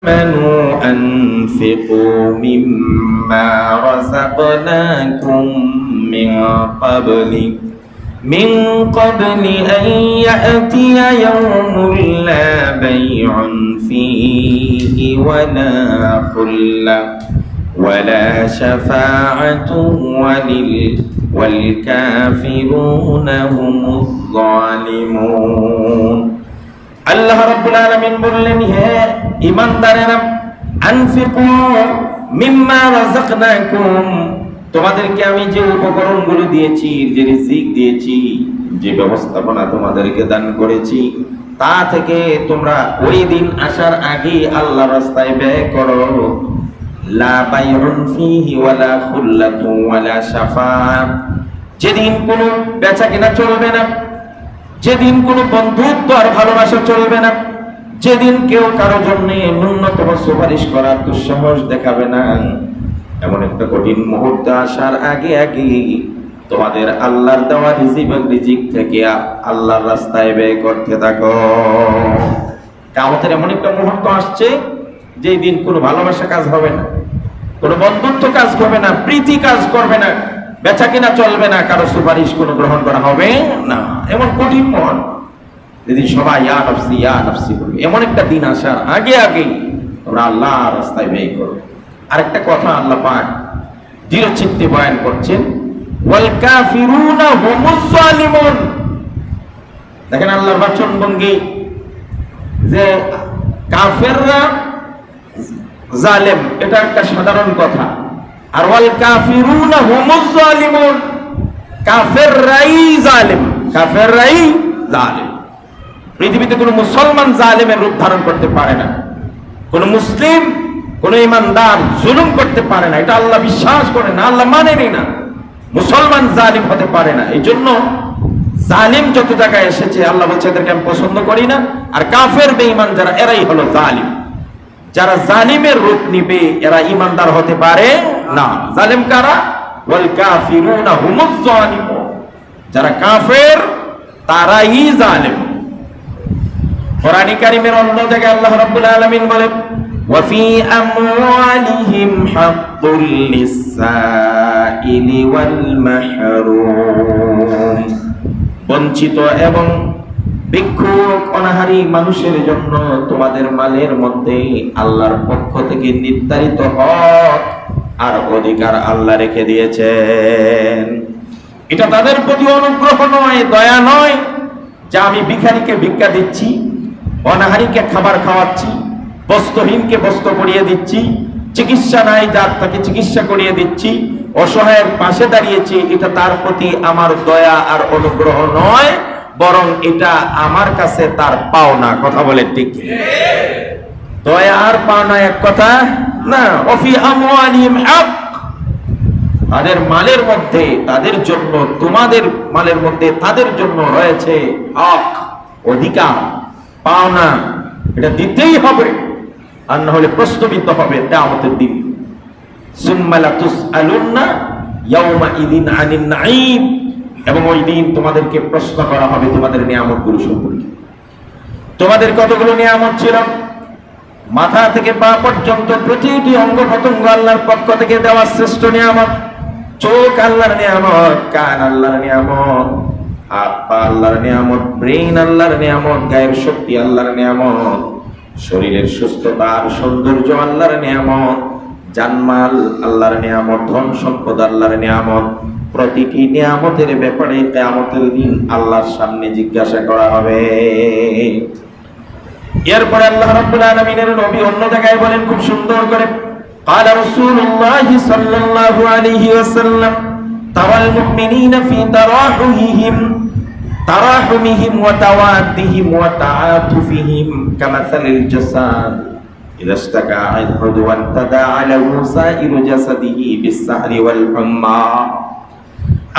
آمنوا أنفقوا مما رزقناكم من قبل أن يأتي يوم لا بيع فيه ولا خلة ولا شفاعة والكافرون هم الظالمون আল্লাহ রাব্বুল আলামিন বললেন, হে ঈমানদারেরা, আনফিকু মিম্মা রাযাকনাকুম, তোমাদেরকে আমি যে উপকরণগুলো দিয়েছি, যে রিজিক দিয়েছি, যে ব্যবস্থাপনা তোমাদেরকে দান করেছি, তা থেকে তোমরা ওই দিন আসার আগে আল্লাহর রাস্তায় ব্যয় করো। লা বাইউন ফীহি ওয়ালা খুল্লাতু ওয়ালা শাফাআ, যেদিন কোনো বেচা কেনা চলবে না, যেদিন কোনো বন্ধুত্ব আর ভালোবাসা চলবে না, যেদিন কেউ কারো জন্য ন্যূনতম সুপারিশ করার দুঃসাহস দেখাবে না, এমন একটা কঠিন মুহূর্ত আসার আগে আগে তোমাদের আল্লাহর দেওয়া রিজিক থেকে আল্লাহর রাস্তায় ব্যয় করতে থাকো। কিয়ামতের এমন একটা মুহূর্ত আসছে যেই দিন কোনো ভালোবাসা কাজ হবে না, কোনো বন্ধুত্ব কাজ করবে না, প্রীতি কাজ করবে না, বেচা কিনা চলবে না, কারো সুপারিশ কোনো গ্রহণ করা হবে না। এমন কঠিন মন যেদিন সবাই ইয়া নফসি ইয়া নফসি বলবে, এমন একটা দিন আসার আগে আগেই তোমরা আল্লাহর রাস্তায় ব্যয় করো। আরেকটা কথা আল্লাহ পাক দৃঢ়চিত্তে বয়ান করছেন, ওয়াল কাফিরুনা হুমুজ জালিমুন। দেখেন আল্লাহর বচন ভঙ্গি যে কাফেররা জালেম, এটা একটা সাধারণ কথা। আর ওয়াল কাফিরুনা হুমুজ জালিমুন, কাফেররাই জালেম, কাফেররাই জালেম। পৃথিবীতে কোনো মুসলমান জালেমের রূপ ধারণ করতে পারে না, কোনো মুসলিম, কোনো ইমানদার জুলুম করতে পারে না। এটা আল্লাহ বিশ্বাস করে না, আল্লাহ মানেনি না। মুসলমান জালিম হতে পারে না। এই জন্য জালিম যত জায়গায় এসেছে আল্লাহ বলছে এদেরকে আমি পছন্দ করি না। আর কাফের বেঈমান যারা, এরাই হলো জালিম। যারা জালিমের রূপ নিবে এরা ইমানদার হতে পারে না। জালিম কারা? ওয়াল কাফিরুনা হুমুজ জালিমুন, যারা কাফের তারাই জালিম। কোরআন কারীমের অন্য জায়গায় আল্লাহ রাব্বুল আলামিন বলেন, ওয়া ফি আমওয়ালিহিম হাক্কুল লিস-সাইলি ওয়াল মাহরুম, বঞ্চিত এবং ভিক্ষুক অনাহারী মানুষের জন্য তোমাদের মালের মধ্যে আল্লাহর পক্ষ থেকে নির্ধারিত হক আর অধিকার আল্লাহ রেখে দিয়েছেন। এটা তাদের প্রতি অনুগ্রহ নয়, দয়া নয়, যা আমি ভিখারিকে ভিক্ষা দিচ্ছি, অনাহারীকে খাবার খাওয়াচ্ছি, বস্ত্রহীনকে বস্ত্র পরিয়ে দিচ্ছি, চিকিৎসা নাই যার তাকে চিকিৎসা করিয়ে দিচ্ছি, অসহায়ের পাশে দাঁড়িয়েছি, এটা তার প্রতি আমার দয়া আর অনুগ্রহ নয়, বরং এটা আমার কাছে তার পাওনা। কথা বলে ঠিক? দয়া আর পাওনা এক কথা না। ওফি আমওয়ালিহিম হক, তাদের মালের মধ্যে তাদের জন্য, তোমাদের মালের মধ্যে তাদের জন্য রয়েছে হক, অধিকার, পাওনা। এটা দিতেই হবে, আর না হলে প্রশ্নবিদ্ধ হবে কিয়ামতের দিন। সুম্মা লাতুসআলুন্না ইয়াওমাইযিন আনিন নাঈম, এবং ওই দিন তোমাদেরকে প্রশ্ন করা হবে তোমাদের নিয়ামতগুলো সম্পর্কে। তোমাদের কতগুলো নিয়ামত ছিল? মাথা থেকে পা পর্যন্ত প্রতিটি অঙ্গ প্রত্যঙ্গ আল্লাহর পক্ষ থেকে দেওয়া শ্রেষ্ঠ নিয়ামত। চোখ আল্লাহর নিয়ামত, কান আল্লাহর নিয়ামত, হাত পা আল্লাহর নিয়ামত, ব্রেইন আল্লাহর নিয়ামত, গায়ের শক্তি আল্লাহর নিয়ামত, শরীরের সুস্থতা আর সৌন্দর্য আল্লাহর নিয়ামত, জানমাল আল্লাহর নিয়ামত, ধন সম্পদ আল্লাহর নিয়ামত। প্রতিটি নিয়ামতের ব্যাপারে কিয়ামতের দিন আল্লাহর সামনে জিজ্ঞাসা করা হবে। এরপরে আল্লাহ রাব্বুল আলামিনের নবী অন্য জায়গায় বলেন খুব সুন্দর করে, قال رسول الله صلى الله عليه وسلم ترى المؤمنين في تراحمهم وتوادهم وتعاطفهم كمثل الجسد إذا اشتكى عضوا تداعى له سائر جسده بالسهر والحمى।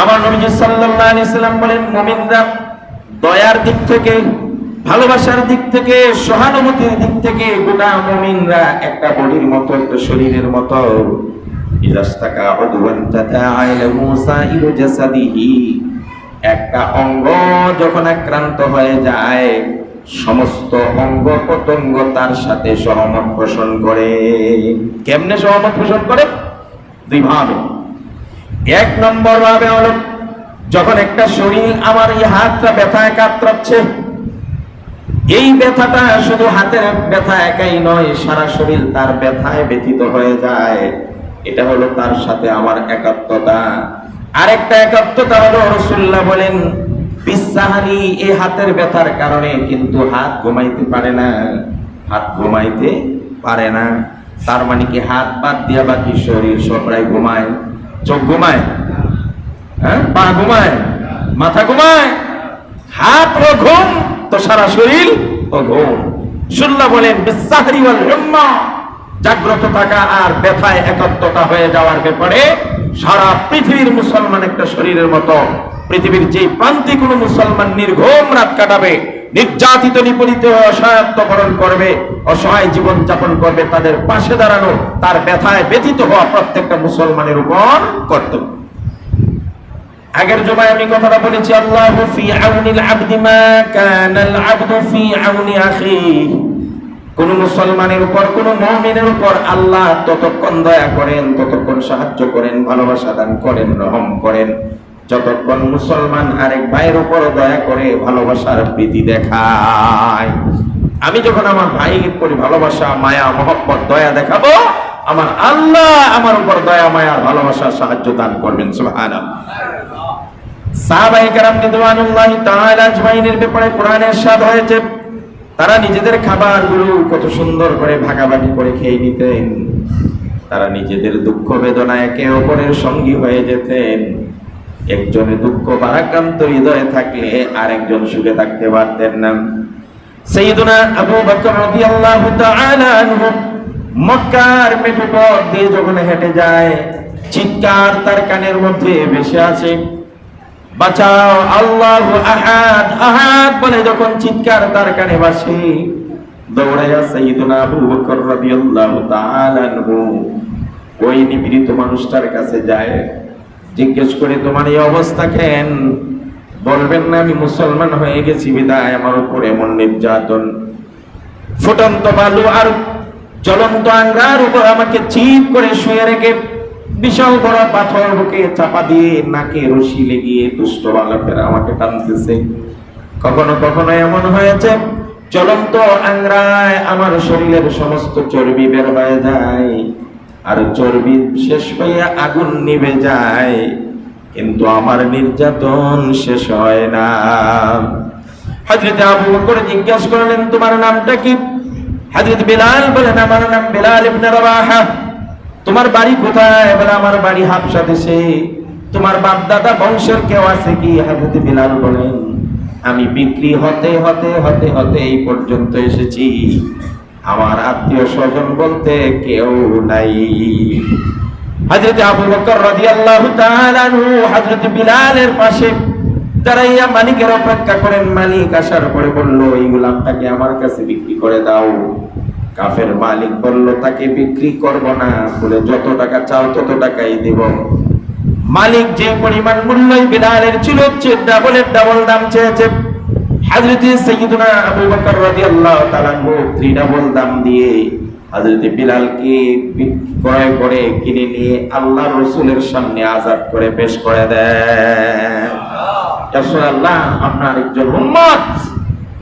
আমার নবী সাল্লাল্লাহু আলাইহি সাল্লাম বলেন, মুমিনরা দয়ার দিক থেকে, ভালোবাসার দিক থেকে, সহানুভূতির দিক থেকে গোটা মুমিনরা একটা বডির মতো, একটা শরীরের মতো। ইজাস্তাকা উদওয়ান তাদাআ লাহু সাইরু জাসাদিহি, একটা অঙ্গ যখন আক্রান্ত হয়ে যায় সমস্ত অঙ্গ প্রত্যঙ্গ তার সাথে সহমত পোষণ করে। কেমনে সহমত পোষণ করে? দুই ভাবে। এক নম্বর ভাবে হলো, যখন একটা শরীর, আমার এই হাতটা ব্যথায় কাতরাচ্ছে, এই ব্যথাটা শুধু হাতের ব্যথা একাই নয়, সারা শরীর তার ব্যথায় ব্যথিত হয়ে যায়। এটা হলো তার সাথে আমার একাত্মতা। আরেকটা একাত্মতা হলো, রাসূলুল্লাহ বলেন বিসাহারি, এই হাতের ব্যথার কারণে কিন্তু হাত ঘুমাইতে পারে না, হাত ঘুমাইতে পারে না। তার মানে কি হাত বাদ দিয়া বাকি শরীর সব প্রায় ঘুমায়। চোখ ঘুমায়, হ্যাঁ, পা ঘুমায়, মাথা ঘুমায়, হাত ও ঘুম, তো সারা শরীর ও ঘুম। রাসূলুল্লাহ বলেন বিসাহরি ওয়াল হুম্মা, জাগ্রত থাকা আর ব্যথায় একাত্মতা হয়ে যাওয়ার ব্যাপারে সারা পৃথিবীর মুসলমান একটা শরীরের মতো। পৃথিবীর যে প্রান্তে কোনো মুসলমান নির্ঘুম রাত কাটাবে, নির্যাতিত নিপীড়িত অসহায়ত্বকরণ করবে, অসহায় জীবন যাপন করবে, তাদের পাশে দাঁড়ানো, তার ব্যথায় ব্যথিত হওয়া প্রত্যেকটা মুসলমানের উপর কর্তব্য। আগের জমায় আমি কথাটা বলেছি, আল্লাহু ফি আউনিল আবদি মা কানাল আবদু ফি আউনি আখিহি। কোন মুসলমানের উপর, কোন মুমিনের উপর আল্লাহ ততক্ষণ দয়া করেন, ততক্ষণ সাহায্য করেন, ভালোবাসা দান করেন, রহম করেন, যতক্ষণ মুসলমান আরেক ভাইয়ের উপর দয়া করে, ভালোবাসার প্রীতি দেখায়। আমি যখন আমার ভাইয়ের প্রতি ভালোবাসা, মায়া, মহব্বত, দয়া দেখাবো, আমার আল্লাহ আমার উপর দয়া, মায়া, ভালোবাসা, সাহায্য দান করবেন। সুবহানাল্লাহ। সাহাবায়ে কেরাম রিদওয়ানুল্লাহি তাআলা আজমাইনের ব্যাপারে কোরআনে ইরশাদ হয়েছে, তারা নিজেদের খাবারগুলো কত সুন্দর করে ভাগাভাগি করে খেয়ে নিতেন। তারা নিজেদের দুঃখ বেদনা একে অপরের সঙ্গী হয়ে যেতেন। একজনের দুঃখ ভারাক্রান্ত হৃদয়ে থাকলে আরেকজন সুখে থাকতে পারতেন না। সাইয়্যিদুনা আবু বকর রাদিয়াল্লাহু তাআলা আনহু মক্কার মেঠো পথ দিয়ে যখন হেঁটে যায়, চিৎকার তার কানের মধ্যে ভেসে আসে, বাঁচাও, আল্লাহু আহাদ, আহাদ বলে যখন চিৎকার তার কানে ভাসে, দৌড়াইয়া সাইয়্যিদুনা আবু বকর রাদিয়াল্লাহু তাআলা আনহু ওই নিপীড়িত মানুষটার কাছে যায়, জিজ্ঞেস করে তোমার এই অবস্থা কেন? বলবেন না আমি মুসলমান হয়ে গেছি বিদায় আমার উপর এমন নির্যাতন, ফুটন্ত বালু আর জ্বলন্ত আঙ্গার উপর আমাকে চিৎ করে শুয়ে রেখে বিশাল বড় পাথর বুকে চাপা দিয়ে নাকে রশি লেগিয়ে দুষ্ট বালকেরা আমাকে টানতেছে। কখনো কখনো এমন হয়েছে জ্বলন্ত আঙ্গায় আমার শরীরের সমস্ত চর্বি বের হয়ে যায়, আর চর্বি শেষ হয়ে আগুন নিভে যায়, কিন্তু আমার নির্যাতন শেষ হয় না। হযরত আবু বকর জিজ্ঞাসা করলেন তোমার নামটা কি? হযরত বিলাল বলেন আমার নাম বিলাল ইবনে রাবাহা। তোমার বাড়ি কোথায়? বলে আমার বাড়ি হাবশা দেশে। তোমার বাপ দাদা বংশের কেউ আছে কি? হযরত বিলাল বলেন আমি বিক্রি হতে হতে হতে হতে এই পর্যন্ত এসেছি, আমার আত্মীয় স্বজন বলতে কেউ নাই। হযরত আবু বকর রাদিয়াল্লাহু তাআলা আনহু হযরত বিলালের পাশে দাঁড়াইয়া মালিকের অপেক্ষা করেন। মালিক আসার পরে বলল এই গোলামটাকে আমার কাছে বিক্রি করে দাও। কাফের মালিক বলল তাকে বিক্রি করব না, বলে যত টাকা চাও তত টাকাই দেব। মালিক যে পরিমাণ মূল্য বিলালের ছিল ডাবলের ডাবল দাম চেয়েছে। হযরত সাইয়্যিদুনা আবু বকর রাদিয়াল্লাহু তাআলা ডাবল দাম দিয়ে হযরত বিলালকে ক্রয় করে কিনে নিয়ে আল্লাহর রাসূলের সামনে আযাদ করে পেশ করে দেন। ইয়া রাসূলুল্লাহ আপনার একজন উম্মত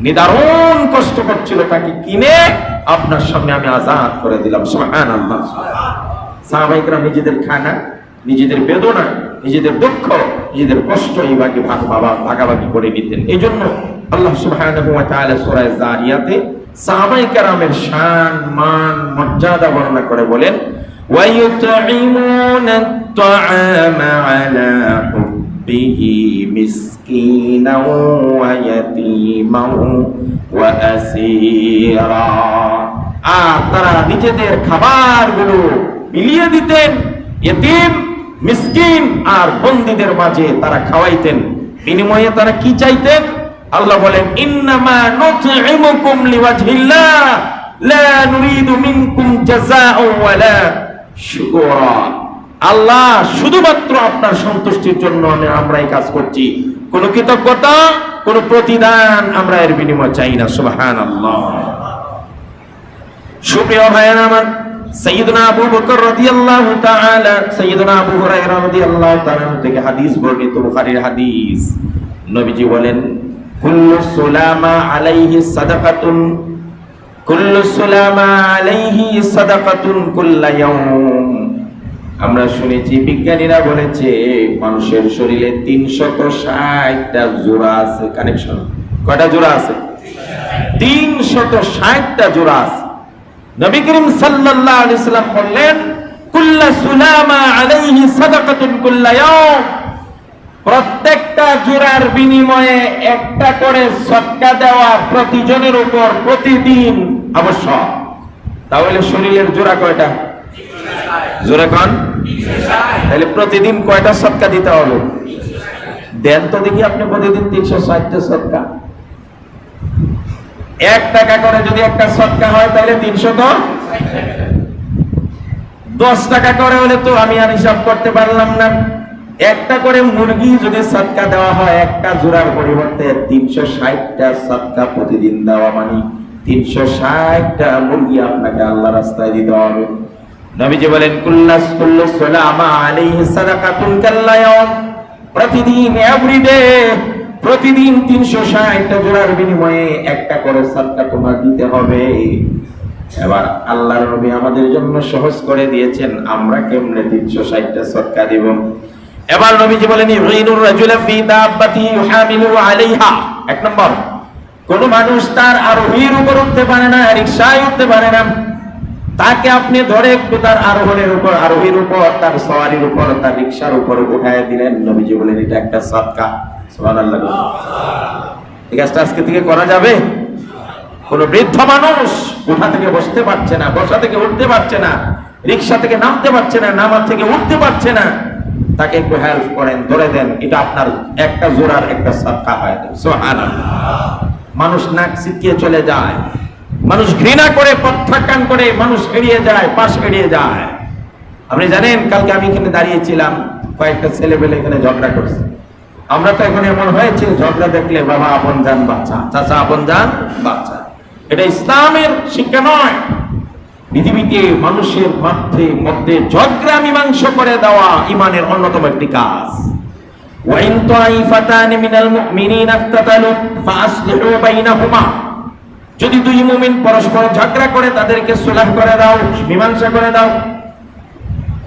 নিদারুণ কষ্ট করছিল, তাকে কিনে আপনার সামনে আমি আযাদ করে দিলাম। সুবহানাল্লাহ। সাহাবায়ে কেরাম নিজেদের খানা, নিজেদের বেদনা, নিজেদের দুঃখ, নিজেদের কষ্ট এইভাবে ভাগাভাগি করে নিতেন। এই জন্য আল্লাহ সুবহানাহু ওয়া তাআলা সূরা যারিয়াতে সাহাবায়ে কেরামের শান, মান, মর্যাদা বর্ণনা করে বলেন ওয়া ইউতঈমুনা আত-তাআমা আলা হুব্বিহি মিসকিনাও ওয়া ইয়াতীমাও ওয়া আসীরা। আর তারা নিজেদের খাবারগুলো বিলিয়ে দিতেন ইতিম, মিসকিন আর বন্দীদের মাঝে তারা খাওয়াইতেন। বিনিময়ে তারা কি চাইতেন? আল্লাহ বলেন ইন্নামা নুতঈমুকুম লিওয়াজহিল্লাহ লা নুরিদু মিনকুম জাযাআ ওয়ালা শুকুরা। আল্লাহ শুধুমাত্র আপনার সন্তুষ্টির জন্য আমরা এই কাজ করছি, কোনো কৃতজ্ঞতা, কোনো প্রতিদান আমরা এর বিনিময় চাই না। সুবহানাল্লাহ। সুপ্রিয় ভাইয়েরা আমার, সাইয়্যিদুনা আবু বকর রাদিয়াল্লাহু তাআলা, সাইয়্যিদুনা আবু হুরায়রা রাদিয়াল্লাহু তাআলা থেকে হাদিস বর্ণিত, বুখারীর হাদিস। নবীজি বলেন, কুল্লু সুলামা আলাইহি সাদাকাতুন, কুল্লু সুলামা আলাইহি সাদাকাতুন কুল্লা ইয়াউম। আমরা শুনেছি, বিজ্ঞানীরা বলেছে মানুষের শরীরে 360টা জোড়া আছে, কানেকশন। কয়টা জোড়া আছে? 360টা জোড়া আছে। নবী করিম সাল্লাল্লাহু আলাইহি সাল্লাম বললেন, কুল্লা সুলামা আলাইহি সাদাকাতুন কুল্লা ইয়াউম। প্রত্যেকটা জোড়ার বিনিময়ে একটা করে সদকা দেওয়া প্রতিজনের উপর প্রতিদিন আবশ্যক। তাহলে শরীরের জোড়া কয়টা? জোরে কোন? তাহলে প্রতিদিন কয়টা সদকা দিতে হবে? দেন তো দেখি আপনি প্রতিদিন 360টা সদকা। 1 টাকা করে যদি একটা সদকা হয় তাহলে 300, 10 টাকা করে হলে তো আমি আর হিসাব করতে পারলাম না। একটা করে মুরগি যদি সদকা দেওয়া হয়, একটা জোড়ার পরিবর্তে 360টা সদকা প্রতিদিন দেওয়া, মানে 360টা মুরগি আপনাকে আল্লাহ রাস্তায় দিতে হবে। নবীজি বলেন, কুল্লু সুলামা আলাইহি সাদাকাতুন কুল্লা ইয়াউম। প্রতিদিন, এভরিডে, প্রতিদিন 360টা জোড়ার বিনিময়ে একটা করে সদকা তোমার দিতে হবে। এবার আল্লাহর নবী আমাদের জন্য সহজ করে দিয়েছেন, আমরা কেমনে 360টা সদকা দিব। এবার নবীজি বলেন, ইউইনুর রাজুলা ফি দাব্বাতি ইউহামিলু আলাইহা। 1 নম্বর, কোন মানুষ তার আরোহীর উপর উঠতে পারে না, রিকশায় উঠতে পারে না, তাকে আপনি ধরে একটু তার আরোহণের উপর, আরোহীর উপর, তার সওয়ারির উপর, তার রিকশার উপর উঠায় দিলেন। নবীজি বলেন, এটা একটা সদকা। সুবহানাল্লাহ। এই কাজটা আজকে থেকে করা যাবে? কোন বৃদ্ধ মানুষ উঠা থেকে বসতে পারছে না, বসা থেকে উঠতে পারছে না, রিকশা থেকে নামতে পারছে না, নামা থেকে উঠতে পারছে না, তাকে একটু হেল্প করেন, ধরে দেন, এটা আপনার একটা জোড়ার একটা সদকা হয়। সুবহানাল্লাহ। মানুষ নাক ছিটকিয়ে চলে যায়, মানুষ ঘৃণা করে, প্রত্যাখ্যান করে, মানুষ এড়িয়ে যায়, পাশ এড়িয়ে যায়। আপনি জানেন, কালকে আমি এখানে দাঁড়িয়েছিলাম, কয়েকটা ছেলেপেলে এখানে ঝগড়া করছে। আমরা তো এখন এমন হয়েছে, ঝগড়া দেখলে বাবা আপন জান বাচ্চা, চাচা আপন জান বাচ্চা। এটা ইসলামের শিক্ষা নয়। পৃথিবীতে মানুষের মধ্যে ঝগড়া মীমাংসা করে দেওয়া ইমানের অন্যতম একটি কাজ। ওয়াইন তাইফাতানি মিনাল মুমিনিনা ইকতাতালু ফাআসলিহু বাইনাহুমা। যদি 2 মুমিন পরস্পর ঝগড়া করে, তাদেরকে সুলহ করে দাও, মীমাংসা করে দাও।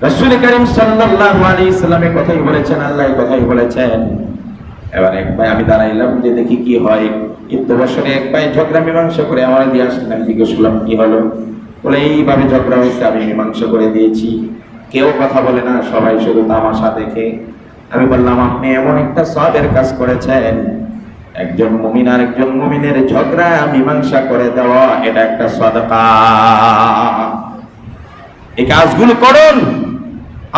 রাসূল করিম সাল্লাল্লাহু আলাইহি সাল্লামের কথাই বলেছেন, আল্লাহর কথাই বলেছেন। এবার এক ভাই, আমি দাঁড়াইলাম যে দেখি কি হয়। কিন্তু বছরে এক ভাই ঝগড়া মীমাংসা করে আমার দিয়ে আসলেন, আমি জিজ্ঞেস করলাম কি হলো? বলে, এইভাবে ঝগড়া হয়েছে, আমি মীমাংসা করে দিয়েছি। কেউ কথা বলে না, সবাই শুধু তামাশা দেখে। আমি বললাম, আপনি এমন একটা সওয়াবের কাজ করেছেন, একজন মুমিন আর একজন মুমিনের ঝগড়া মীমাংসা করে দেওয়া, এটা একটা সাদাকা। এই কাজগুলো করুন।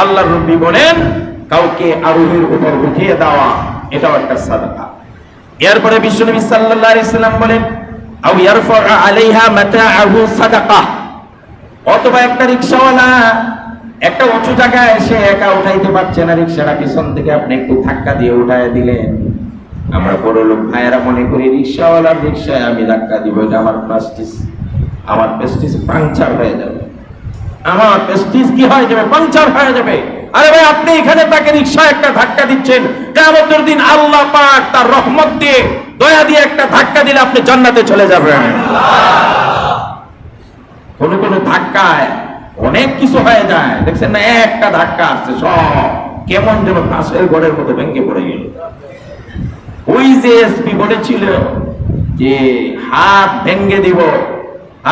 আল্লাহর নবী বলেন, কাউকে আরোহীর উপর উঠিয়ে দেওয়া, এটাও একটা সাদাকা। এরপরে বিশ্বনবী সাল্লাল্লাহু আলাইহি সাল্লাম বলেন, আও ইয়ারফা আলাইহা মাতাআহু সাদাকা। অথবা একটা রিকশাওয়ালা একটা উঁচু জায়গায় এসে একা উঠাইতে পারছে না, রিকশাটা পিছন থেকে আপনি একটু ধাক্কা দিয়ে উঠায় দিলেন। আমরা বড় লোক ভাইয়েরা মনে করি, রিকশাওয়ালার রিকশায় আমি ধাক্কা দিব, এটা আমার প্রেস্টিজ পাংচার হয়ে যাবে, আমার প্রেস্টিজ কি হয়ে যাবে? পাংচার হয়ে যাবে। আরে ভাই, আপনি এখানে তাকে রিকশায় একটা ধাক্কা দিচ্ছেন, কিয়ামতের দিন আল্লাহ পাক তার রহমত দিয়ে, দয়া দিয়ে একটা ধাক্কা দিলে আপনি জান্নাতে চলে যাবেন। কোন কোন ধাক্কায় অনেক কিছু হয়ে যায়, দেখছেন না? একটা ধাক্কা আসছে, সব কেমন যেন পাশের ঘরের মতো ভেঙে পড়ে গেল। ওই যে এসপি বলেছিল যে হাত ভেঙে দিব,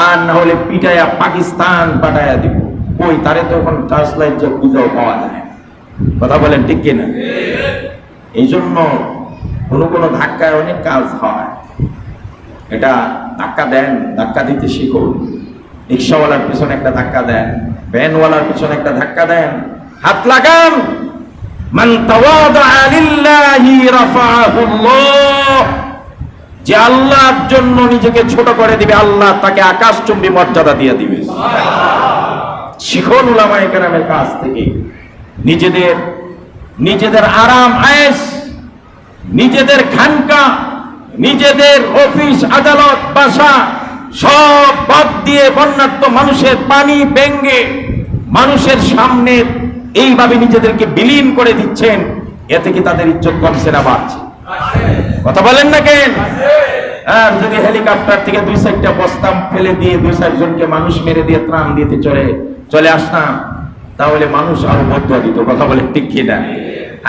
আর না হলে পিটাইয়া পাকিস্তান পাঠাইয়া দিব, ওই তারে তো এখন ট্রান্সলাইট যে খুঁজেও পাওয়া যায়। কথা বলেন ঠিক কিনা? এই জন্য কোন ধাক্কায় অনেক কাজ হয়। এটা ধাক্কা দেন, ধাক্কা দিতে শিখুন। রিকশাওয়ালার পিছনে একটা ধাক্কা দেন, ভ্যানওয়ালার পিছনে একটা ধাক্কা দেন, হাত লাগান। মান তাওয়াদা লিল্লাহি রাফাহুল্লাহ। যে আল্লাহর জন্য নিজেকে ছোট করে দিবে, আল্লাহ তাকে আকাশচুম্বী মর্যাদা দিয়ে দিবে। শিখুন উলামায়ে কেরামের কাছ থেকে। নিজেদের আরাম আয়েশ, নিজেদের খানকা, নিজেদের অফিস আদালত বাসা সব বাদ দিয়ে বন্যার্ত মানুষের পানি ভেঙ্গে মানুষের সামনে এইভাবে নিজেদেরকে বিলীন করে দিচ্ছেন। এতে কি তাদের ইজ্জত কমছে না বাড়ছে? কথা বলেন না কেন? আর যদি হেলিকপ্টার থেকে 2-4টা বস্তা ফেলে দিয়ে 2-4 জনকে মানুষ মেরে দিয়ে ত্রাণ দিতে চলে আসতাম, তাহলে মানুষ আরো বদয়া দিত। কথা বলে ঠিক কিনা?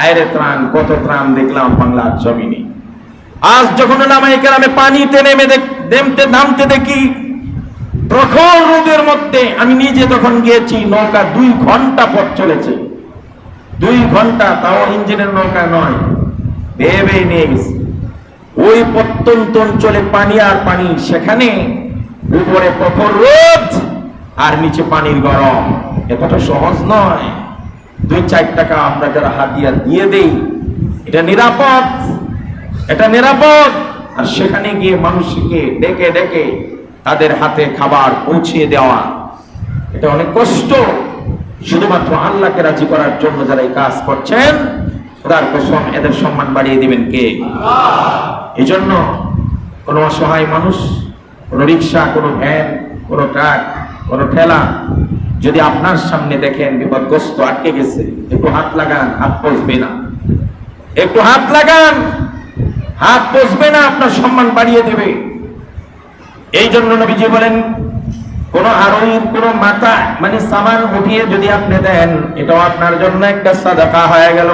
আয়রে ত্রাণ, কত ত্রাণ দেখলাম বাংলার জমিনে। আজ যখন ওলামায়ে কেরামে পানিতে নামতে দেখি প্রখর রোদের মধ্যে, আমি নিজে তখন গিয়েছি, নৌকা 2 ঘন্টা পথ চলেছে, 2 ঘন্টা, তাও ইঞ্জিনের নৌকা নয়, ভেবে নিয়ে গেছি। ওই প্রত্যন্ত অঞ্চলে পানি আর পানি, সেখানে উপরে প্রখর রোদ আর নিচে পানির গরম। এতটা সহজ নয়। 2-4 টাকা আমরা যারা হাতিয়া দিয়ে দেই, এটা নিরাপদ, এটা নিরাপদ। আর সেখানে গিয়ে মানুষকে ডেকে ডেকে তাদের হাতে খাবার পৌঁছিয়ে দেওয়া, এটা অনেক কষ্ট। শুধুমাত্র আল্লাহকে রাজি করার জন্য যারা এই কাজ করছেন, খোদার কসম এদের সম্মান বাড়িয়ে দিবেন কে? এই জন্য কোনো অসহায় মানুষ, কোনো রিক্সা, কোনো ভ্যান, কোনো ট্রাক, কোনো ঠেলা যদি আপনার সামনে দেখেন বিপদগ্রস্ত, আটকে গেছে, একটু হাত লাগান, হাত পচবে না। একটু হাত লাগান, হাত পচবে না, আপনার সম্মান বাড়িয়ে দেবে। এই জন্য নবীজি বলেন, কোন আরোহীর কোন মাথা মানে সামান উঠিয়ে যদি আপনি দেন, এটাও আপনার জন্য একটা সাদাকা হয়ে গেল।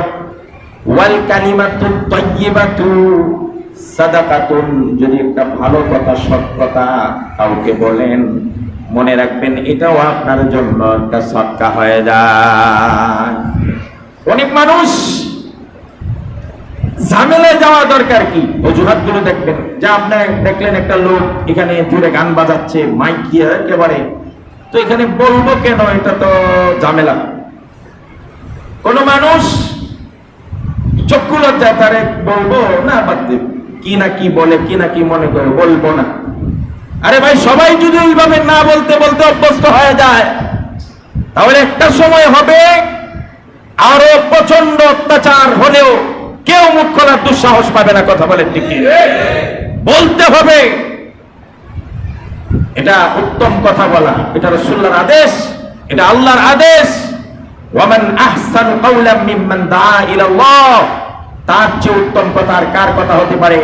ওয়াল কালিমাতু তাইয়্যিবাতু সাদাকাতুন, যদি একটা ভালো কথা, সৎ কথা কাউকে বলেন, মনে রাখবেন এটাও আপনার জন্য একটা সদকা হয়ে যায়। অনেক মানুষ ঝামেলায় যাওয়া দরকার কি? অজুহাত গুলো দেখবেন, যে আপনি দেখলেন একটা লোক এখানে জুড়ে গান বাজাচ্ছে, মাইক দিয়ে একেবারে, তো এখানে বলবো কেন, এটা তো ঝামেলা। কোন মানুষ চক্ষু লজ্জায় তারে বলবো না, বাদ দেব, কি না কি বলে, কি না কি মনে করে, বলবো না। আরে ভাই, সবাই যদি ওইভাবে না বলতে বলতে অভ্যস্ত হয়ে যায়, তাহলে একটা সময় হবে আরো প্রচন্ড অত্যাচার হলেও কেউ মুখ খোলার দুঃসাহস পাবে না। কথা বলে ঠিক কি? বলতে হবে। এটা উত্তম কথা বলা, এটা রাসূলুল্লাহর আদেশ, এটা আল্লাহর আদেশ। ওয়ামান আহসানু কাওলাম মিম্মান দাআ ইলাল্লাহ, তার চেয়ে উত্তম কথা আর কার কথা হতে পারে,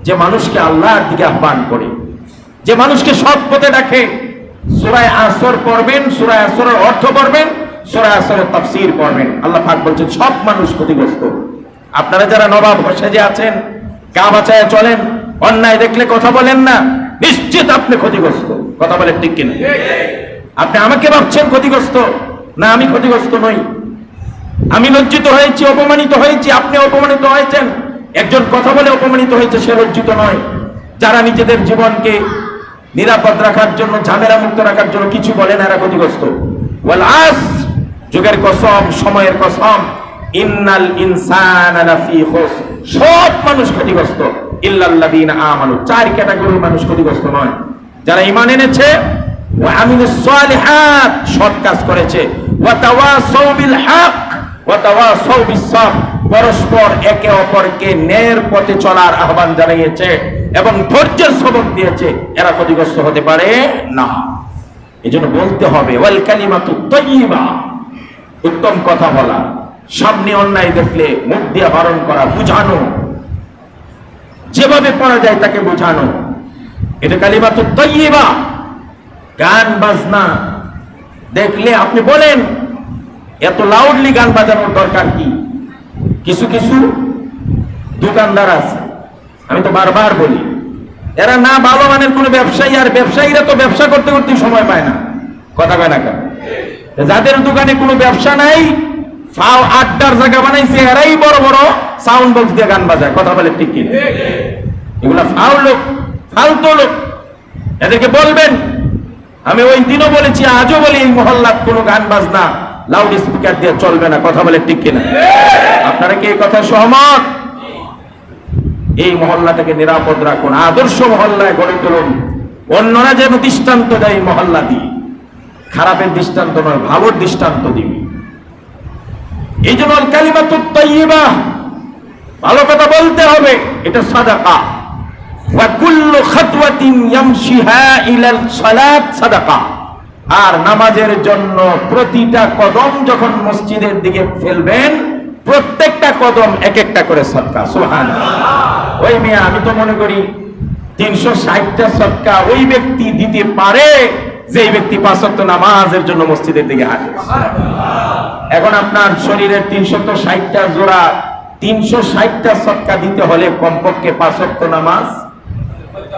যে মানুষকে আল্লাহর দিকে আহ্বান করে, যে মানুষকে সৎ পথে ডাকে। সূরা আসর পড়বেন, সূরা আসরের অর্থ পড়বেন, সূরা আসরের তাফসীর পড়বেন। আল্লাহ পাক বলছেন সব মানুষ ক্ষতিগ্রস্ত। আপনারা যারা নবাব সেজে আছেন, গা বাঁচায় চলেন, অন্যায় দেখলে কথা বলেন না, নিশ্চিত আপনি ক্ষতিগ্রস্ত। কথা বলেন ঠিক কিনা? আপনি আমাকে ভাবছেন ক্ষতিগ্রস্ত, না আমি ক্ষতিগ্রস্ত নই। আমি লজ্জিত হয়েছি, অপমানিত হয়েছি, আপনি অপমানিত হয়েছেন। একজন কথা বলে অপমানিত হয়েছে, সে লজ্জিত নয়। যারা নিজেদের জীবনকে নিরাপদ রাখার জন্য, ঝামেলা মুক্ত রাখার জন্য কিছু বলেন, এরা ক্ষতিগ্রস্ত। ওয়াল আসর, যুগের কসম, সময়ের কসম, ইন্নাল ইনসানা লাফি খুসর, সব মানুষ ক্ষতিগ্রস্ত, ইল্লাল্লাযীনা আমানু। 4 ক্যাটাগরির মানুষ ক্ষতিগ্রস্ত নয়, যারা ঈমান এনেছে, ওয়া আমিলুস সালিহাত, সৎ কাজ করেছে, ওয়া তাওয়াসাউ বিল হক ওয়া তাওয়াসাউ বিস সাবর, পরস্পর একে অপরকে ন্যায়ের পথে চলার আহ্বান জানিয়েছে এবং ধৈর্যের সবক দিয়েছে, এরা ক্ষতিগ্রস্ত হতে পারে না। এজন্য বলতে হবে ওয়াল কালিমাতু তাইয়্যিবা, উত্তম কথা বলা, সামনে অন্যায় দেখলে মুখ দিয়ে বারণ করা, বুঝানো, যেভাবে পড়া যায় তাকে বুঝানো, এটা কালিমাতু তাইয়্যিবা। গান বাজনা দেখলে আপনি বলেন, এত লাউডলি গান বাজানোর দরকার কি? কিছু কিছু দোকানদার আছে, আমি তো বারবার বলি, এরা না ভালো মানের কোনো ব্যবসায়ী, আর ব্যবসায়ীরা তো ব্যবসা করতে করতে সময় পায় না। কথা কয় না কেন? যাদের দোকানে কোনো ব্যবসা নাই, ফাও আড্ডার জায়গা বানাইছে, এরাই বড় বড় সাউন্ড বক্স দিয়ে গান বাজায়। কথা বলে ঠিক কিনা? এগুলা ফাও লোক, ফালতু লোক, এদেরকে বলবেন। আমি ওই দিনও বলেছি, আজও বলি, এই মহল্লাত কোনো গান বাজনা লাউড স্পিকার দিয়ে চলবে না। কথা বলে ঠিক কিনা? আপনারা কি এই কথা সহমত? এই মহল্লাটাকে নিরাপদ রাখুন, আদর্শ মহল্লায় গড়ে তুলুন। অন্যরা যেন দৃষ্টান্ত দেয় মহল্লা দিয়ে, খারাপের দৃষ্টান্ত নয়, ভালোর দৃষ্টান্ত দিবি। এই জন্য কালিমাতুত তাইয়্যিবা, ভালো কথা বলতে হবে, এটা সাদাকা। ওয়া কুল্লু খাতওয়াতিন ইয়ামশিহা ইলাল সালাত সাদাকা। আর নামাজের জন্য প্রতিটা কদম যখন মসজিদের দিকে ফেলবেন, প্রত্যেকটা কদম এক একটা করে সদকা। সুবহানাল্লাহ। ওই মিয়া, আমি তো মনে করি 360টা সদকা ওই ব্যক্তি দিতে পারে যে ব্যক্তি 5 ওয়াক্ত নামাজের জন্য মসজিদের দিকে হাঁটে। এখন আপনার শরীরের 360টা জোড়া 360টা সদকা দিতে হলে কমপক্ষে 5 ওয়াক্ত নামাজ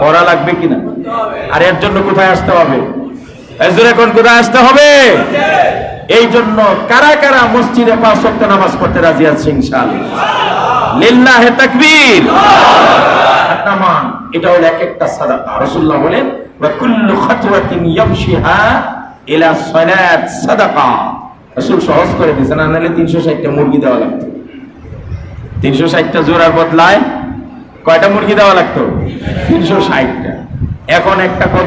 পড়া লাগবে কিনা? আর এর জন্য কোথায় আসতে হবে? এখন কোথায় আসতে হবে? এই জন্য কারা কারা মসজিদে 5 ওয়াক্ত নামাজ পড়তে রাজি আছে? ইনশাআল্লাহ। লিল্লাহি তাকবীর। নামান, এটা হলো এক একটা সাদাকা। রাসূলুল্লাহ বলেন, ওয়া কুল্লু খাতওয়াতিন ইয়ামশিহা ইলা সালাত সাদাকা। রাসূল সহজ করে দিয়েছেন, না নাহলে 360টা মুরগি দেওয়া লাগতো। 360টা জোড়ার বদলায় কয়টা মুরগি দেওয়া লাগতো? 360টা। এখন একটা